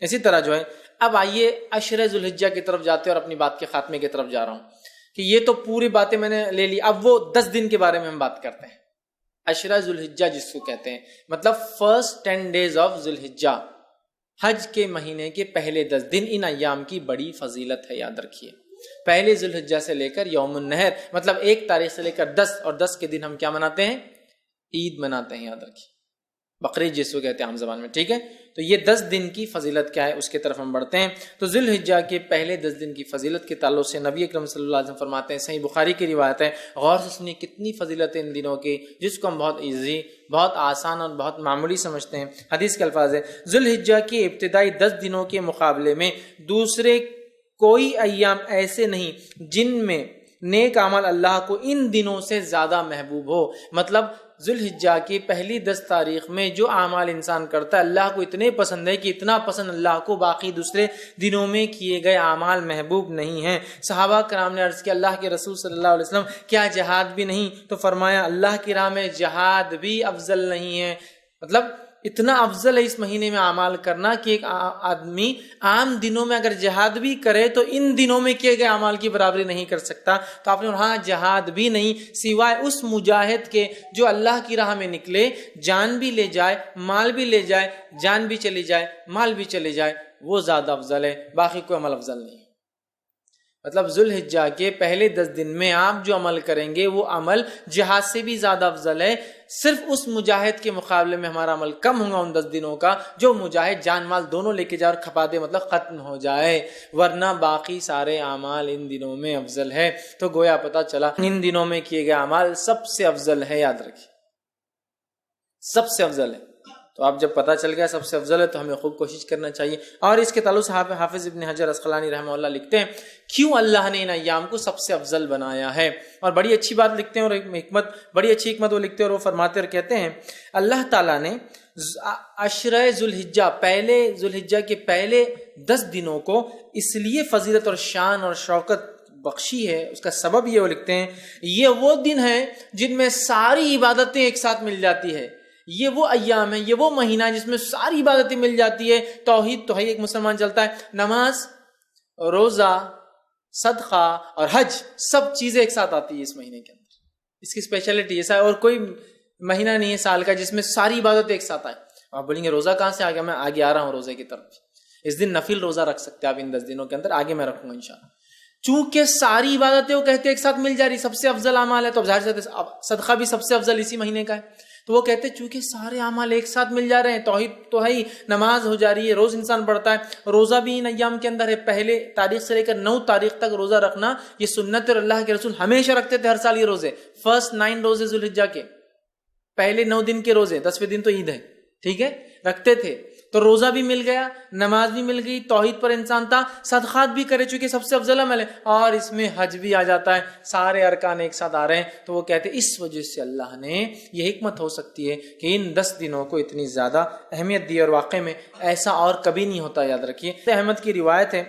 اسی طرح جو ہے اب آئیے عشرہ ذوالحجہ کی طرف جاتے ہیں اور اپنی بات کے خاتمے کی طرف جا رہا ہوں کہ یہ تو پوری باتیں میں نے لے لی، اب وہ 10 دن کے بارے میں ہم بات کرتے ہیں۔ عشرہ ذوالحجہ جس کو کہتے ہیں، مطلب فرسٹ 10 days آف ذوالحجہ، حج کے مہینے کے پہلے 10 دن، ان ایام کی بڑی فضیلت ہے، یاد رکھیے۔ پہلے ذوالحجہ سے لے کر یوم النحر، مطلب 1 تاریخ سے لے کر 10، اور 10 کے دن ہم کیا مناتے ہیں؟ عید مناتے ہیں، یاد رکھیے، بقرعید جس کو کہتے ہیں عام زبان میں، ٹھیک ہے؟ تو یہ 10 دن کی فضیلت کیا ہے اس کی طرف ہم بڑھتے ہیں۔ تو ذوالحجہ کے پہلے 10 دن کی فضیلت کے تعلق سے نبی اکرم صلی اللہ علیہ وسلم فرماتے ہیں، صحیح بخاری کی روایت ہے، غور سے سنیے کتنی فضیلت ہے ان دنوں کی، جس کو ہم بہت ایزی، بہت آسان اور بہت معمولی سمجھتے ہیں۔ حدیث کے الفاظ ہے، ذوالحجہ کے ابتدائی 10 دنوں کے مقابلے میں دوسرے کوئی ایام ایسے نہیں جن میں نیک عمل اللہ کو ان دنوں سے زیادہ محبوب ہو۔ مطلب ذوالحجہ کی پہلی 10 تاریخ میں جو اعمال انسان کرتا ہے اللہ کو اتنے پسند ہے کہ اتنا پسند اللہ کو باقی دوسرے دنوں میں کیے گئے اعمال محبوب نہیں ہیں۔ صحابہ کرام نے عرض کیا، اللہ کے رسول صلی اللہ علیہ وسلم کیا جہاد بھی نہیں؟ تو فرمایا اللہ کی راہ میں جہاد بھی افضل نہیں ہے۔ مطلب اتنا افضل ہے اس مہینے میں اعمال کرنا کہ ایک آدمی عام دنوں میں اگر جہاد بھی کرے تو ان دنوں میں کیے گئے اعمال کی برابری نہیں کر سکتا۔ تو آپ نے ہاں جہاد بھی نہیں سوائے اس مجاہد کے جو اللہ کی راہ میں نکلے، جان بھی لے جائے، مال بھی لے جائے، جان بھی چلی جائے، مال بھی چلی جائے، وہ زیادہ افضل ہے، باقی کوئی عمل افضل نہیں۔ مطلب ذوالحجہ کے پہلے 10 دن میں آپ جو عمل کریں گے وہ عمل جہاد سے بھی زیادہ افضل ہے۔ صرف اس مجاہد کے مقابلے میں ہمارا عمل کم ہوگا ان 10 دنوں کا جو مجاہد جان مال دونوں لے کے جائے اور کھپا دے، مطلب ختم ہو جائے، ورنہ باقی سارے اعمال ان دنوں میں افضل ہے۔ تو گویا پتہ چلا ان دنوں میں کیے گئے اعمال سب سے افضل ہے، یاد رکھیے سب سے افضل ہے۔ تو آپ جب پتہ چل گیا سب سے افضل ہے تو ہمیں خوب کوشش کرنا چاہیے۔ اور اس کے تعلق سے حافظ ابن حجر عسقلانی رحمہ اللہ لکھتے ہیں کیوں اللہ نے ان ایام کو سب سے افضل بنایا ہے، اور بڑی اچھی بات لکھتے ہیں، اور حکمت، بڑی اچھی حکمت وہ لکھتے ہیں، اور وہ فرماتے اور کہتے ہیں اللہ تعالیٰ نے عشرہ ذوالحجہ، پہلے ذوالحجہ کے پہلے 10 دنوں کو اس لیے فضیلت اور شان اور شوکت بخشی ہے، اس کا سبب یہ وہ لکھتے ہیں یہ وہ دن ہیں جن میں ساری عبادتیں ایک ساتھ مل جاتی ہے، یہ وہ ایام ہے، یہ وہ مہینہ ہے جس میں ساری عبادتیں مل جاتی ہے۔ توحید تو ہے، ایک مسلمان چلتا ہے، نماز، روزہ، صدقہ اور حج، سب چیزیں ایک ساتھ آتی ہے اس مہینے کے اندر۔ اس کی اسپیشلٹی ایسا ہے، اور کوئی مہینہ نہیں ہے سال کا جس میں ساری عبادتیں ایک ساتھ آئے۔ آپ بولیں گے روزہ کہاں سے آ گیا؟ میں آگے آ رہا ہوں روزے کی طرف۔ اس دن نفل روزہ رکھ سکتے ہیں آپ ان 10 دنوں کے اندر، آگے میں رکھوں گا انشاءاللہ۔ چونکہ ساری عبادتیں وہ کہتے ہیں ایک ساتھ مل جا رہی، سب سے افضل اعمال ہے، تو ظاہر سے صدقہ بھی سب سے افضل اسی مہینے کا ہے۔ تو وہ کہتے ہیں چونکہ سارے اعمال ایک ساتھ مل جا رہے ہیں، توحید تو ہے ہی، نماز ہو جا رہی ہے، روز انسان پڑھتا ہے، روزہ بھی ان ایام کے اندر ہے، پہلے تاریخ سے لے کر 9 تاریخ تک روزہ رکھنا یہ سنت، اور اللہ کے رسول ہمیشہ رکھتے تھے ہر سال یہ روزے، فرسٹ 9 روزے ذوالحجہ کے، پہلے 9 دن کے روزے، 10ویں دن تو عید ہے، ٹھیک ہے، رکھتے تھے۔ تو روزہ بھی مل گیا، نماز بھی مل گئی، توحید پر انسان تھا، صدقات بھی کرے چونکہ سب سے افضل عمل ہے، اور اس میں حج بھی آ جاتا ہے، سارے ارکان ایک ساتھ آ رہے ہیں۔ تو وہ کہتے ہیں اس وجہ سے اللہ نے، یہ حکمت ہو سکتی ہے کہ ان 10 دنوں کو اتنی زیادہ اہمیت دی، اور واقع میں ایسا اور کبھی نہیں ہوتا، یاد رکھیے۔ احمد کی روایت ہے،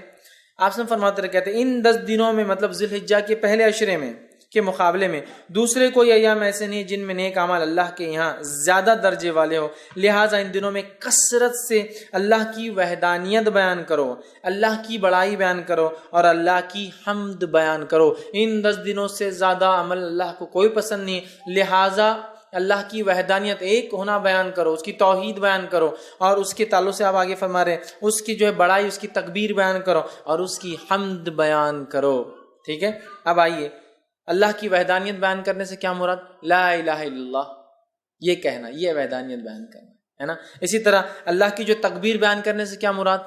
آپ سے فرماتے رہے، کہتے ہیں ان 10 دنوں میں، مطلب ذوالحجہ کے پہلے عشرے میں کے مقابلے میں دوسرے کوئی ایام ایسے نہیں جن میں نیک اعمال اللہ کے یہاں زیادہ درجے والے ہو، لہٰذا ان دنوں میں کثرت سے اللہ کی وحدانیت بیان کرو، اللہ کی بڑائی بیان کرو، اور اللہ کی حمد بیان کرو۔ ان 10 دنوں سے زیادہ عمل اللہ کو کوئی پسند نہیں، لہٰذا اللہ کی وحدانیت، ایک ہونا بیان کرو، اس کی توحید بیان کرو، اور اس کے تعلق سے آپ آگے فرما رہے ہیں اس کی جو ہے بڑائی، اس کی تکبیر بیان کرو، اور اس کی حمد بیان کرو، ٹھیک ہے۔ اب آئیے اللہ کی وحدانیت بیان کرنے سے کیا مراد؟ لا الہ الا اللہ یہ کہنا، یہ وحدانیت بیان کرنا ہے نا۔ اسی طرح اللہ کی جو تکبیر بیان کرنے سے کیا مراد؟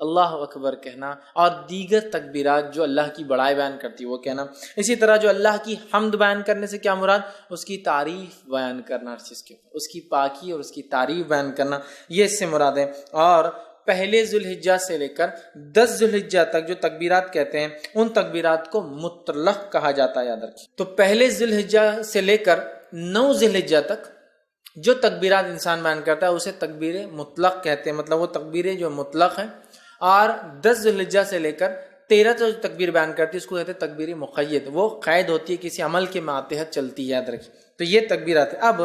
اللہ اکبر کہنا، اور دیگر تکبیرات جو اللہ کی بڑائی بیان کرتی ہے وہ کہنا۔ اسی طرح جو اللہ کی حمد بیان کرنے سے کیا مراد؟ اس کی تعریف بیان کرنا، ہر چیز کے اوپر اس کی پاکی اور اس کی تعریف بیان کرنا، یہ اس سے مراد ہے۔ اور پہلے ذوالحجہ سے لے کر 10 ذوالحجہ تک جو تکبیرات کہتے ہیں ان تکبیرات کو مطلق کہا جاتا ہے، یاد رکھیں۔ تو پہلے ذوالحجہ سے لے کر 9 ذوالحجہ تک جو تکبیرات انسان بیان کرتا ہے اسے تکبیر مطلق کہتے ہیں، مطلب وہ تکبیریں جو مطلق ہیں۔ اور 10 ذوالحجہ سے لے کر 13 جو تکبیر بیان کرتی ہے اس کو کہتے ہیں تکبیر مقید، وہ قید ہوتی ہے، کسی عمل کے ماتحت چلتی ہے، یاد رکھیں۔ تو یہ تکبیرات ہے۔ اب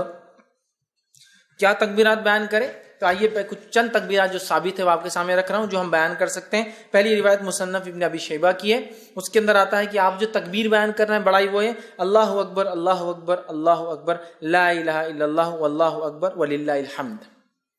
کیا تکبیرات بیان کرے؟ تو آئیے کچھ چند تکبیرات جو ثابت ہے وہ آپ کے سامنے رکھ رہا ہوں، جو ہم بیان کر سکتے ہیں۔ پہلی روایت مصنف ابن ابی شیبہ کی ہے، اس کے اندر آتا ہے کہ آپ جو تکبیر بیان کر رہے ہیں بڑائی وہ ہے اللہ اکبر اللہ اکبر اللہ اکبر لا الہ الا اللہ واللہ اکبر وللہ الحمد۔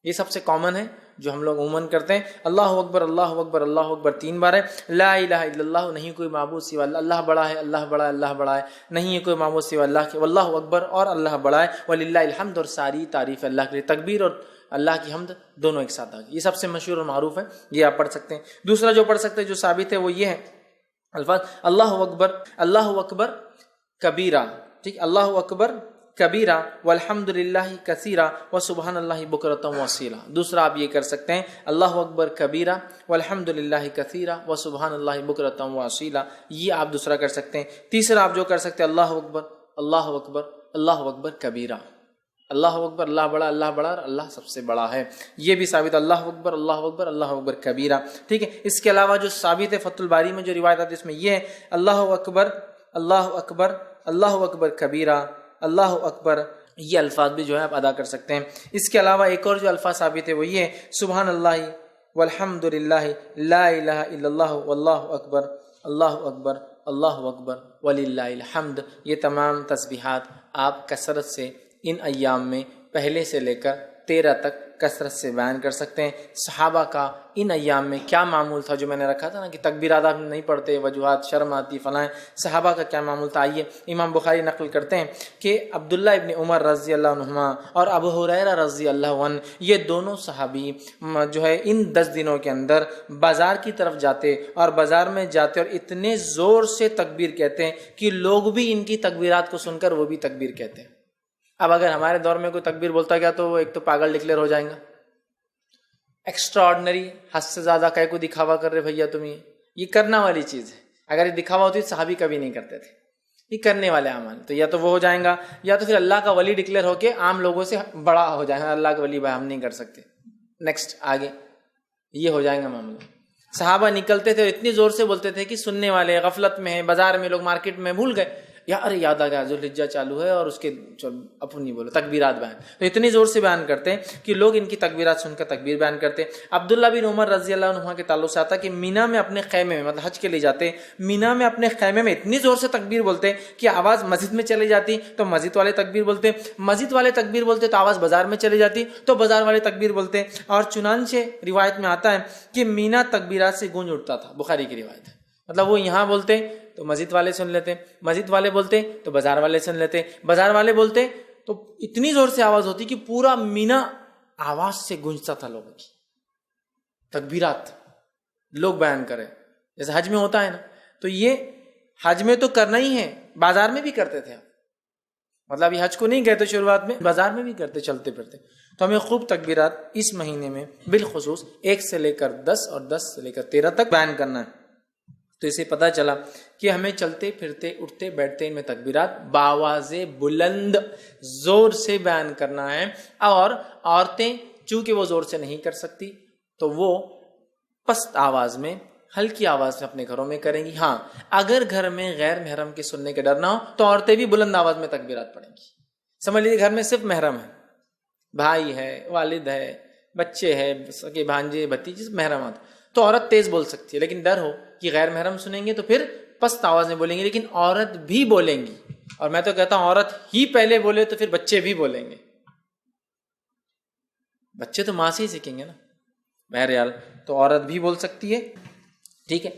یہ سب سے کامن ہے جو ہم لوگ عموماً کرتے ہیں۔ اللہ اکبر اللہ اکبر اللہ اکبر 3 بار ہے۔ لا الہ الا اللہ، نہیں کوئی معبود سوا اللہ، اللہ بڑا ہے اللہ بڑا ہے اللہ بڑا ہے، نہیں ہے کوئی معبود سوا اللہ کے، واللہ اکبر اور اللہ بڑا ہے، وللہ الحمد اور ساری تعریف اللہ کے لیے۔ تکبیر اور اللہ کی حمد دونوں ایک ساتھ آ گئی، یہ سب سے مشہور اور معروف ہے، یہ آپ پڑھ سکتے ہیں۔ دوسرا جو پڑھ سکتے ہیں جو ثابت ہے وہ یہ ہے الفاظ اللہ اکبر کبیرہ، ٹھیک، اللہ اکبر کبیرہ والحمد للہ کثیرہ وسبحان اللہ بکرۃ واصیلا۔ دوسرا آپ یہ کر سکتے ہیں اللہ اکبر کبیرہ والحمد للہ کثیرہ وسبحان اللہ بکرۃ واصیلا، یہ آپ دوسرا کر سکتے ہیں۔ تیسرا آپ جو کر سکتے ہیں اللہ اکبر اللہ اکبر اللہ اکبر کبیرہ، اللہ اکبر اللہ بڑا اور اللہ سب سے بڑا ہے، یہ بھی ثابت اللہ اکبر اللہ اکبر کبیرہ، ٹھیک ہے۔ اس کے علاوہ جو ثابت ہے فتح الباری میں جو روایت آتی ہے اس میں یہ ہے اللہ اکبر اللہ اکبر کبیرہ اللہ اکبر، یہ الفاظ بھی جو ہے آپ ادا کر سکتے ہیں۔ اس کے علاوہ ایک اور جو الفاظ ثابت ہے وہ یہ ہے سبحان اللہ والحمد للہ لا الہ الا اللہ واللہ اکبر اللہ اکبر وللہ الحمد۔ یہ تمام تسبیحات آپ کثرت سے ان ایام میں پہلے سے لے کر 13 تک کثرت سے بیان کر سکتے ہیں۔ صحابہ کا ان ایام میں کیا معمول تھا، جو میں نے رکھا تھا نا کہ تکبیرات آپ نہیں پڑھتے، وجوہات شرم آتی فلاں، صحابہ کا کیا معمول تھا، آئیے امام بخاری نقل کرتے ہیں کہ عبداللہ ابن عمر رضی اللہ عنہما اور ابو ہریرہ رضی اللہ عنہ، یہ دونوں صحابی جو ہے ان 10 دنوں کے اندر بازار کی طرف جاتے اور بازار میں جاتے اور اتنے زور سے تکبیر کہتے ہیں کہ لوگ بھی ان کی تکبیرات کو سن کر وہ بھی تکبیر کہتے ہیں۔ اب اگر ہمارے دور میں کوئی تکبیر بولتا گیا تو وہ ایک تو پاگل ڈکلیئر ہو جائیں گا، ایکسٹرا آرڈنری، حد سے زیادہ کہے کو دکھاوا کر رہے بھیا تم، یہ کرنا والی چیز ہے۔ اگر یہ دکھاوا ہوتی تو صحابی کبھی نہیں کرتے تھے، یہ کرنے والے اعمال، تو یا تو وہ ہو جائیں گا یا تو پھر اللہ کا ولی ڈکلیئر ہو کے عام لوگوں سے بڑا ہو جائے گا، اللہ کا ولی بھائی ہم نہیں کر سکتے، نیکسٹ آگے یہ ہو جائے گا معاملہ۔ صحابہ نکلتے تھے اتنی زور سے بولتے تھے کہ سننے والے غفلت میں ہیں، بازار میں لوگ مارکیٹ میں بھول گئے، ارے یاد آ گیا ذوالحجہ چالو ہے اور اس کے اپن نہیں بولو تکبیرات بیان، تو اتنی زور سے بیان کرتے ہیں کہ لوگ ان کی تکبیرات سن کر تکبیر بیان کرتے ہیں۔ عبداللہ بن عمر رضی اللہ عنہ کے تعلق سے آتا کہ مینا میں اپنے خیمے میں، مطلب حج کے لیے جاتے، مینا میں اپنے خیمے میں اتنی زور سے تکبیر بولتے کہ آواز مسجد میں چلی جاتی تو مسجد والے تکبیر بولتے، مسجد والے تکبیر بولتے تو آواز بازار میں چلی جاتی تو بازار والے تکبیر بولتے، اور چنانچہ روایت میں آتا ہے کہ مینا تکبیرات سے گونج اٹھتا تھا، بخاری کی روایت ہے، مطلب وہ یہاں بولتے تو مسجد والے سن لیتے، مسجد والے بولتے تو بازار والے سن لیتے، بازار والے بولتے تو اتنی زور سے آواز ہوتی کہ پورا مینا آواز سے گونجتا تھا، لوگوں کی تکبیرات لوگ بیان کریں، جیسے حج میں ہوتا ہے نا، تو یہ حج میں تو کرنا ہی ہے، بازار میں بھی کرتے تھے، مطلب یہ حج کو نہیں کہتے شروعات میں، بازار میں بھی کرتے چلتے پھرتے۔ تو ہمیں خوب تکبیرات اس مہینے میں بالخصوص 1 سے لے کر 10 اور 10 سے لے کر 13 تک بیان کرنا ہے۔ تو اسے پتہ چلا کہ ہمیں چلتے پھرتے اٹھتے بیٹھتے ان میں تکبیرات باواز بلند زور سے بیان کرنا ہے، اور عورتیں چونکہ وہ زور سے نہیں کر سکتی تو وہ پست آواز میں ہلکی آواز میں اپنے گھروں میں کریں گی۔ ہاں اگر گھر میں غیر محرم کے سننے کے ڈر نہ ہو تو عورتیں بھی بلند آواز میں تکبیرات پڑھیں گی۔ سمجھ لیجیے گھر میں صرف محرم ہے، بھائی ہے، والد ہے، بچے ہے، سگے بھانجے بھتیجے محرمات، تو عورت تیز بول سکتی ہے، لیکن ڈر ہو کہ غیر محرم سنیں گے تو پھر پست آواز میں بولیں گے، لیکن عورت بھی بولیں گی، اور میں تو کہتا ہوں عورت ہی پہلے بولے تو پھر بچے بھی بولیں گے، بچے تو ماں سے ہی سیکھیں گے نا، بہرحال تو عورت بھی بول سکتی ہے، ٹھیک ہے۔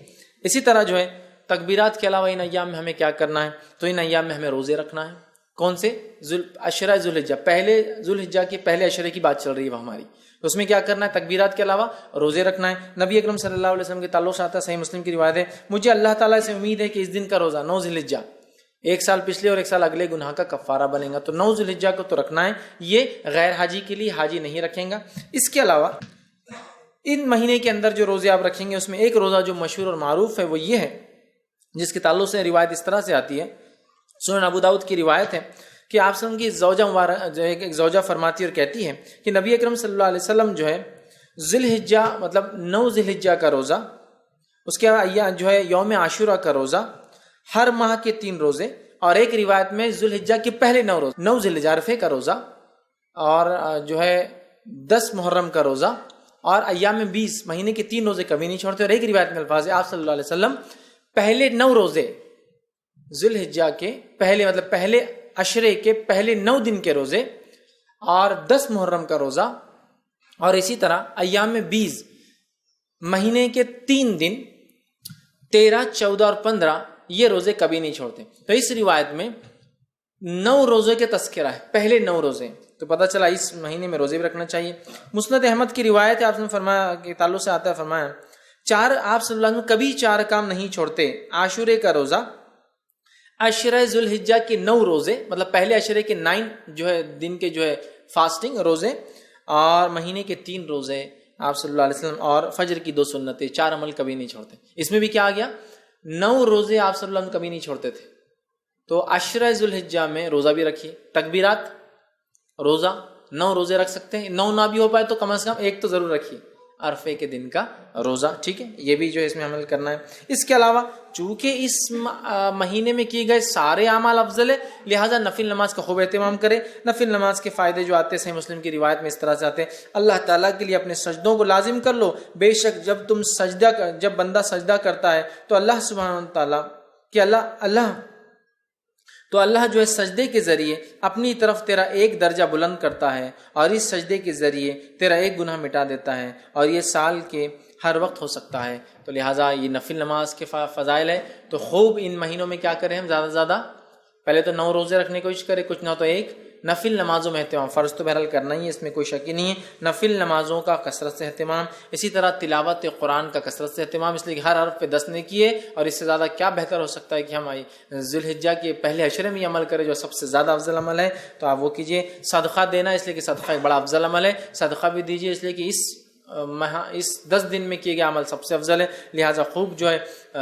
اسی طرح جو ہے تکبیرات کے علاوہ ان ایام میں ہمیں کیا کرنا ہے، تو ان ایام میں ہمیں روزے رکھنا ہے۔ کون سے؟ عشرہ ذوالحجہ، پہلے ذوالحجہ کے پہلے عشرے کی بات چل رہی ہے وہ ہماری، تو اس میں کیا کرنا ہے، تکبیرات کے علاوہ روزے رکھنا ہے۔ نبی اکرم صلی اللہ علیہ وسلم کے تعلق سے آتا ہے، صحیح مسلم کی روایت ہے، مجھے اللہ تعالیٰ سے امید ہے کہ اس دن کا روزہ 9 ذوالحجہ 1 سال پچھلے اور 1 سال اگلے گناہ کا کفارہ بنے گا، تو 9 ذوالحجہ کو تو رکھنا ہے، یہ غیر حاجی کے لیے، حاجی نہیں رکھیں گا۔ اس کے علاوہ ان مہینے کے اندر جو روزے آپ رکھیں گے اس میں ایک روزہ جو مشہور اور معروف ہے وہ یہ ہے، جس کے تعلق سے روایت اس طرح سے آتی ہے، سنن ابو داؤد کی روایت ہے کہ آپ سے کی زوجہ مبارک جو ایک زوجہ فرماتی اور کہتی ہے کہ نبی اکرم صلی اللہ علیہ وسلم جو ہے ذوالحجہ مطلب 9 ذوالحجہ کا روزہ، اس کے بعد جو ہے یوم عاشورہ کا روزہ، ہر ماہ کے 3 روزے، اور ایک روایت میں ذوالحجہ کے پہلے 9 روزے، 9 ذوالحجہ عرفے کا روزہ، اور جو ہے 10 محرم کا روزہ اور ایام 20 مہینے کے 3 روزے کبھی نہیں چھوڑتے. اور ایک روایت میں الفاظ ہے آپ صلی اللہ علیہ وسلم پہلے 9 روزے ذی الحجہ کے پہلے عشرے کے پہلے 9 دن کے روزے اور 10 محرم کا روزہ اور اسی طرح ایام 20 مہینے کے 3 دن 13 14 اور 15 یہ روزے کبھی نہیں چھوڑتے. تو اس روایت میں 9 روزے کے تذکرہ ہے, پہلے 9 روزے. تو پتہ چلا اس مہینے میں روزے بھی رکھنا چاہیے. مسند احمد کی روایت ہے, آپ نے فرمایا کہ تعلق سے آتا ہے, فرمایا آپ صلی اللہ علیہ وسلم کبھی 4 کام نہیں چھوڑتے. عاشورے کا روزہ, عشرہ ذی الحجہ کے 9 روزے, مطلب پہلے عشرے کے 9 جو ہے دن کے جو ہے فاسٹنگ روزے, اور مہینے کے 3 روزے آپ صلی اللہ علیہ وسلم, اور فجر کی 2 سنتیں. 4 عمل کبھی نہیں چھوڑتے. اس میں بھی کیا آ گیا, 9 روزے آپ صلی اللہ علیہ وسلم کبھی نہیں چھوڑتے تھے. تو عشرہ ذی الحجہ میں روزہ بھی رکھیے, تکبیرات روزہ 9 روزے رکھ سکتے ہیں. 9 نہ بھی ہو پائے تو کم از کم 1 تو ضرور رکھیے, عرفے کے دن کا روزہ. ٹھیک ہے, یہ بھی جو ہے اس میں عمل کرنا ہے. اس کے علاوہ چونکہ اس مہینے میں کیے گئے سارے اعمال افضل ہے, لہٰذا نفل نماز کا خوب اہتمام کرے. نفل نماز کے فائدے جو آتے ہیں صحیح مسلم کی روایت میں اس طرح سے آتے ہیں, اللہ تعالیٰ کے لیے اپنے سجدوں کو لازم کر لو. بے شک جب بندہ سجدہ کرتا ہے تو اللہ سبحانہ تعالیٰ کہ اللہ جو ہے سجدے کے ذریعے اپنی طرف تیرا 1 درجہ بلند کرتا ہے, اور اس سجدے کے ذریعے تیرا 1 گناہ مٹا دیتا ہے, اور یہ سال کے ہر وقت ہو سکتا ہے. تو لہٰذا یہ نفل نماز کے فضائل ہے. تو خوب ان مہینوں میں کیا کریں ہم, زیادہ سے زیادہ پہلے تو 9 روزے رکھنے کی کوشش کریں, کچھ نہ تو 1 نفل نمازوں میں اہتمام. فرض تو بہرحال کرنا ہی ہے, اس میں کوئی شک ہی نہیں ہے. نفل نمازوں کا کثرت سے اہتمام, اسی طرح تلاوت قرآن کا کثرت سے اہتمام, اس لیے کہ ہر حرف پہ 10 نے کیے, اور اس سے زیادہ کیا بہتر ہو سکتا ہے کہ ہم ذی الحجہ کے پہلے عشرے میں یہ عمل کریں جو سب سے زیادہ افضل عمل ہے. تو آپ وہ کیجیے. صدقہ دینا, اس لیے کہ صدقہ ایک بڑا افضل عمل ہے, صدقہ بھی دیجیے, اس لیے کہ اس 10 دن میں کیے گئے عمل سب سے افضل ہے. لہٰذا خوب جو ہے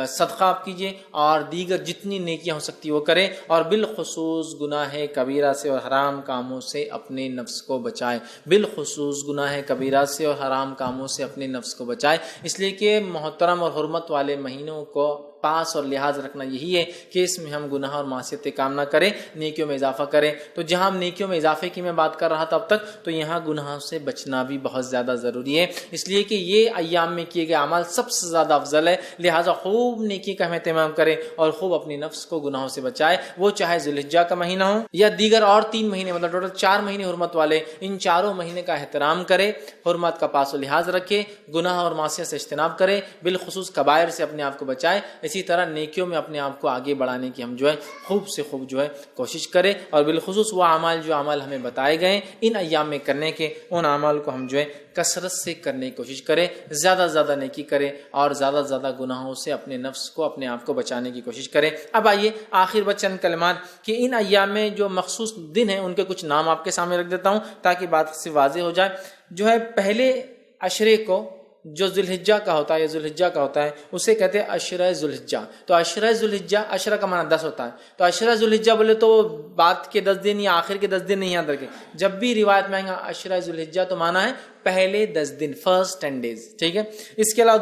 صدقہ آپ کیجیے, اور دیگر جتنی نیکیاں ہو سکتی وہ کریں, اور بالخصوص گناہ کبیرہ سے اور حرام کاموں سے اپنے نفس کو بچائیں. بالخصوص گناہ کبیرہ سے اور حرام کاموں سے اپنے نفس کو بچائیں, اس لیے کہ محترم اور حرمت والے مہینوں کو پاس اور لحاظ رکھنا یہی ہے کہ اس میں ہم گناہ اور معصیتیں کام نہ کریں, نیکیوں میں اضافہ کریں. تو جہاں ہم نیکیوں میں اضافے کی میں بات کر رہا تھا اب تک, تو یہاں گناہوں سے بچنا بھی بہت زیادہ ضروری ہے, اس لیے کہ یہ ایام میں کیے گئے اعمال سب سے زیادہ افضل ہے. لہٰذا خوب نیکی کا ہم اہتمام کریں, اور خوب اپنی نفس کو گناہوں سے بچائے, وہ چاہے ذی الحجہ کا مہینہ ہو یا دیگر اور 3 مہینے, مطلب ٹوٹل 4 مہینے حرمت والے. ان 4 مہینے کا احترام کرے, حرمت کا پاس و لحاظ رکھے, گناہ اور معصیت سے اجتناب کرے, بالخصوص کبائر سے اپنے آپ کو بچائے. اسی طرح نیکیوں میں اپنے آپ کو آگے بڑھانے کی ہم جو ہے خوب سے خوب جو ہے کوشش کریں, اور بالخصوص وہ اعمال جو اعمال ہمیں بتائے گئے ان ایام میں کرنے کے, ان اعمال کو ہم جو ہے کثرت سے کرنے کی کوشش کریں, زیادہ سے زیادہ نیکی کریں, اور زیادہ سے زیادہ گناہوں سے اپنے نفس کو اپنے آپ کو بچانے کی کوشش کریں. اب آئیے آخر چند کلمات کہ ان ایام میں جو مخصوص دن ہیں ان کے کچھ نام آپ کے سامنے رکھ دیتا ہوں تاکہ بات سے واضح ہو جائے. جو ہے پہلے عشرے کو جو ذی الحجہ کا ہوتا ہے یا ذی الحجہ کا ہوتا ہے اسے کہتے ہیں عشرہ ذی الحجہ. تو عشرہ ذی الحجہ, عشرہ کا معنی 10 ہوتا ہے, تو عشرہ ذی الحجہ بولے تو بعد کے 10 دن یا آخر کے 10 دن نہیں یاد رکھے. جب بھی روایت میں آئیں گا عشرہ ذی الحجہ تو معنی ہے پہلے 10 دن, فرسٹ 10 days. ٹھیک ہے. اس کے علاوہ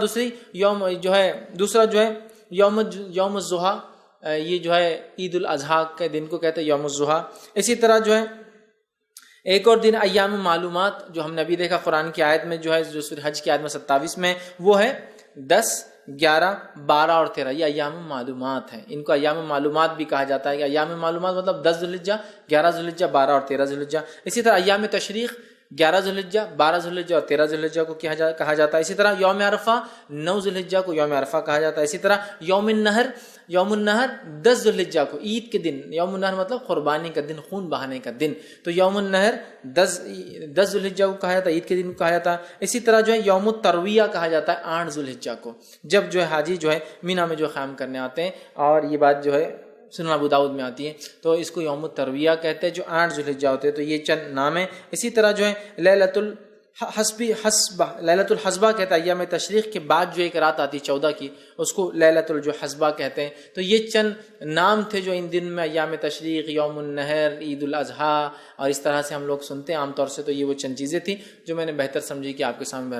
دوسرا جو ہے یوم الضحیٰ, یہ جو ہے عید الاضحیٰ کے دن کو کہتے ہیں یوم الضحیٰ. اسی طرح جو ہے ایک اور دن ایام معلومات, جو ہم نے ابھی دیکھا قرآن کی آیت میں جو ہے جو سورہ حج کی آیت میں 27 میں, وہ ہے 10, 11, 12 اور 13. یہ ایام معلومات ہیں. ان کو ایام معلومات بھی کہا جاتا ہے. کہ ایام معلومات مطلب 10 ذی الحجہ, 11 ذی الحجہ, 12 اور 13 ذی الحجہ. اسی طرح ایام تشریق 11 ذی الحجہ, 12 ذی الحجہ اور 13 ذی الحجہ کو کہا جاتا ہے. اسی طرح یوم عرفہ 9 ذی الحجہ کو یوم عرفہ کہا جاتا ہے. اسی طرح یوم النہر 10 ذی الحجہ کو, عید کے دن. یوم النہر مطلب قربانی کا دن, خون بہانے کا دن. تو یوم النہر 10 ذی الحجہ کو کہا جاتا ہے, عید کے دن کو کہا جاتا ہے. اسی طرح جو ہے یوم الترویہ کہا جاتا ہے 8 ذی الحجہ کو, جب جو ہے حاجی جو ہے مینا میں جو قیام کرنے آتے ہیں, اور یہ بات جو ہے سنن ابو داؤد میں آتی ہے. تو اس کو یوم الترویہ کہتے ہیں جو 8 ذی الحجہ ہوتے ہیں. تو یہ چند نام ہیں. اسی طرح جو ہے لیلۃ الحسبہ کہتا ہے, ایام تشریق کے بعد جو ایک رات آتی 14 کی, اس کو لیلۃ الحسبہ کہتے ہیں. تو یہ چند نام تھے جو ان دن میں ایام تشریق, یوم النہر, عید الاضحیٰ اور اس طرح سے ہم لوگ سنتے ہیں عام طور سے. تو یہ وہ چند چیزیں تھیں جو میں نے بہتر سمجھی کہ آپ کے سامنے